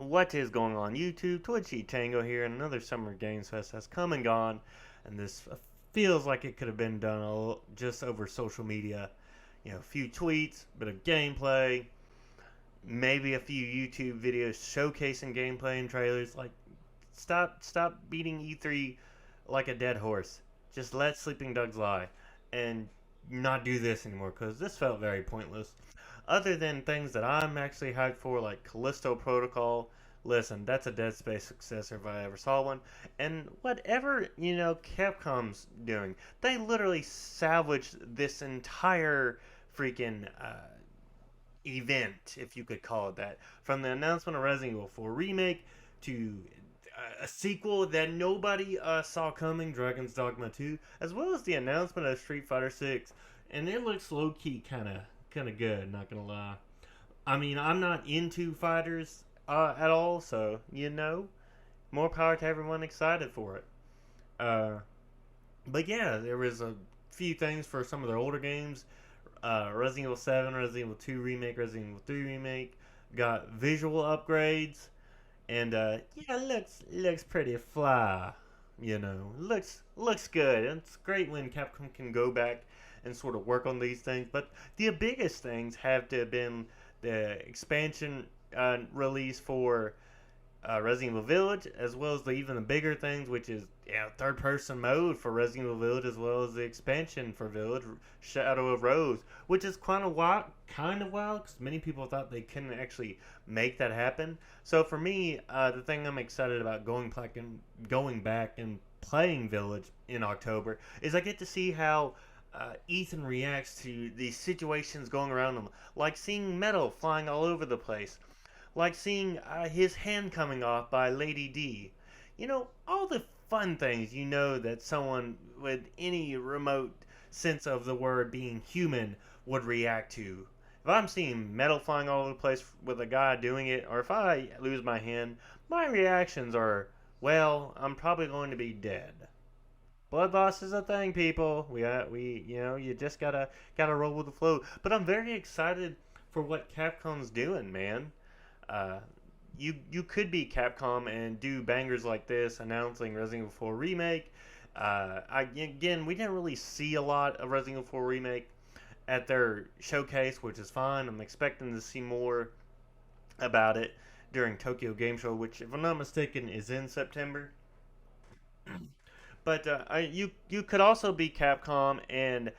What is going on YouTube? Twitchy Tango here, and another Summer Games Fest has come and gone, and this feels like it could have been done just over social media. You know, a few tweets, bit of gameplay, maybe a few YouTube videos showcasing gameplay and trailers. Like, stop beating E3 like a dead horse. Just let sleeping dogs lie, and not do this anymore because this felt very pointless. Other than things that I'm actually hyped for, like Callisto Protocol. Listen, that's a Dead Space successor if I ever saw one. And whatever, Capcom's doing, they literally salvaged this entire freaking event, if you could call it that. From the announcement of Resident Evil 4 Remake to a sequel that nobody saw coming, Dragon's Dogma 2, as well as the announcement of Street Fighter 6. And it looks low key kind of good, not gonna lie. I mean, I'm not into fighters at all, so more power to everyone excited for it. Uh, but yeah, there was a few things for some of their older games. Resident Evil 7, Resident Evil 2 remake, Resident Evil 3 remake got visual upgrades, and yeah, looks pretty fly. Looks good. It's great when Capcom can go back and sort of work on these things. But the biggest things have to have been the expansion release for Resident Evil Village, as well as even the bigger things, which is third person mode for Resident Evil Village, as well as the expansion for Village, Shadow of Rose, which is kind of wild, because many people thought they couldn't actually make that happen. So for me, the thing I'm excited about going back and playing Village in October is I get to see how Ethan reacts to these situations going around him, like seeing metal flying all over the place, like seeing his hand coming off by Lady D. All the fun things that someone with any remote sense of the word being human would react to. If I'm seeing metal flying all over the place with a guy doing it, or if I lose my hand, my reactions are, well, I'm probably going to be dead. Blood loss is a thing, people. You just gotta roll with the flow. But I'm very excited for what Capcom's doing, man. Uh, you could be Capcom and do bangers like this, announcing Resident Evil 4 remake. Again, we didn't really see a lot of Resident Evil 4 remake at their showcase, which is fine. I'm expecting to see more about it during Tokyo Game Show, which, if I'm not mistaken, is in September. But you could also be Capcom and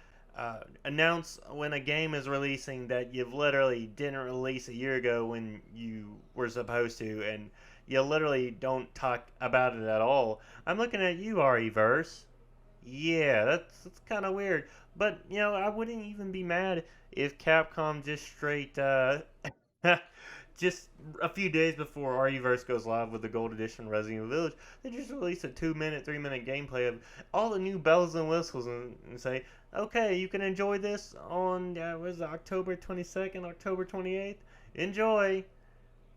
announce when a game is releasing that you've literally didn't release a year ago when you were supposed to, and you literally don't talk about it at all. I'm looking at you, ReVerse. Yeah, that's kind of weird. But I wouldn't even be mad if Capcom just straight just a few days before ReVerse goes live with the Gold Edition Resident Evil Village, they just release a 2 minute, 3 minute gameplay of all the new bells and whistles, and say, okay, you can enjoy this on was it October 22nd, October 28th. Enjoy.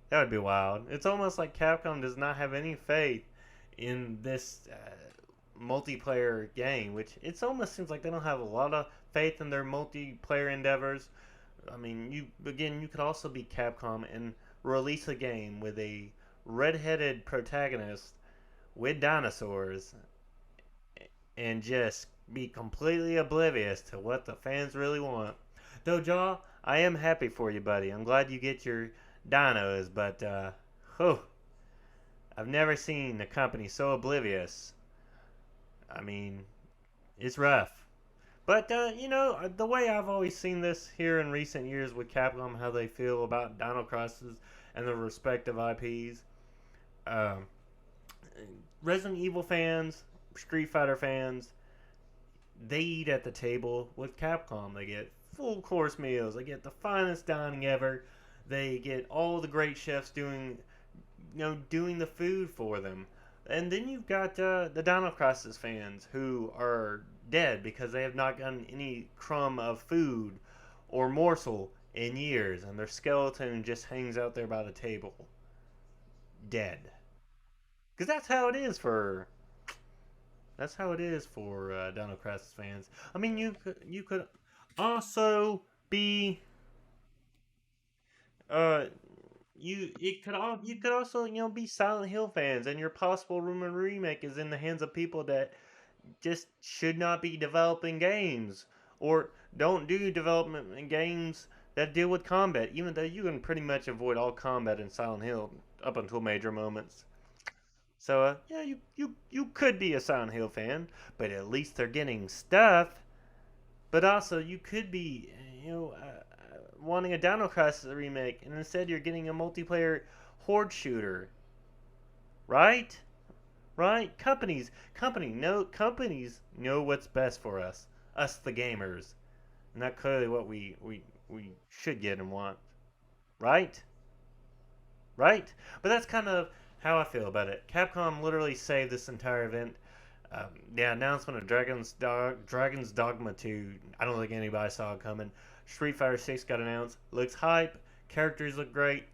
That would be wild. It's almost like Capcom does not have any faith in this multiplayer game, which it almost seems like they don't have a lot of faith in their multiplayer endeavors. I mean, you could also be Capcom and release a game with a red-headed protagonist with dinosaurs and just be completely oblivious to what the fans really want. Though, Jaw, I am happy for you, buddy. I'm glad you get your dinos, but whew, I've never seen a company so oblivious. I mean, it's rough. But the way I've always seen this here in recent years with Capcom, how they feel about Dino Crosses and the respective IPs. Um, Resident Evil fans, Street Fighter fans, they eat at the table with Capcom. They get full course meals. They get the finest dining ever. They get all the great chefs doing the food for them. And then you've got the Dino Crisis fans who are dead because they have not gotten any crumb of food or morsel in years, and their skeleton just hangs out there by the table, dead. Because that's how it is for Dino Crisis fans. I mean, you could also be uh you could also be Silent Hill fans, and your possible rumor remake is in the hands of people that just should not be developing games or don't do development in games that deal with combat, even though you can pretty much avoid all combat in Silent Hill up until major moments. So yeah, you could be a Silent Hill fan, but at least they're getting stuff. But also, you could be wanting a Dino Crisis remake, and instead you're getting a multiplayer horde shooter, right? Right? Companies know what's best for us the gamers, and that's clearly what we should get and want, right? Right? But that's kind of how I feel about it. Capcom literally saved this entire event. The announcement of Dragon's Dogma 2, I don't think anybody saw it coming. Street Fighter 6 got announced. Looks hype. Characters look great.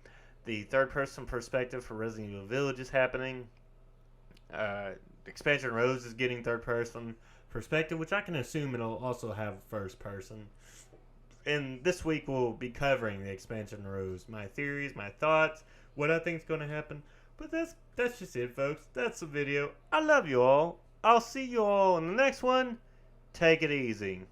The third person perspective for Resident Evil Village is happening. Expansion Rose is getting third person perspective, which I can assume it'll also have first person. And this week we'll be covering the Expansion Rose, my theories, my thoughts, what I think is going to happen. But that's just it, folks. That's the video. I love you all. I'll see you all in the next one. Take it easy.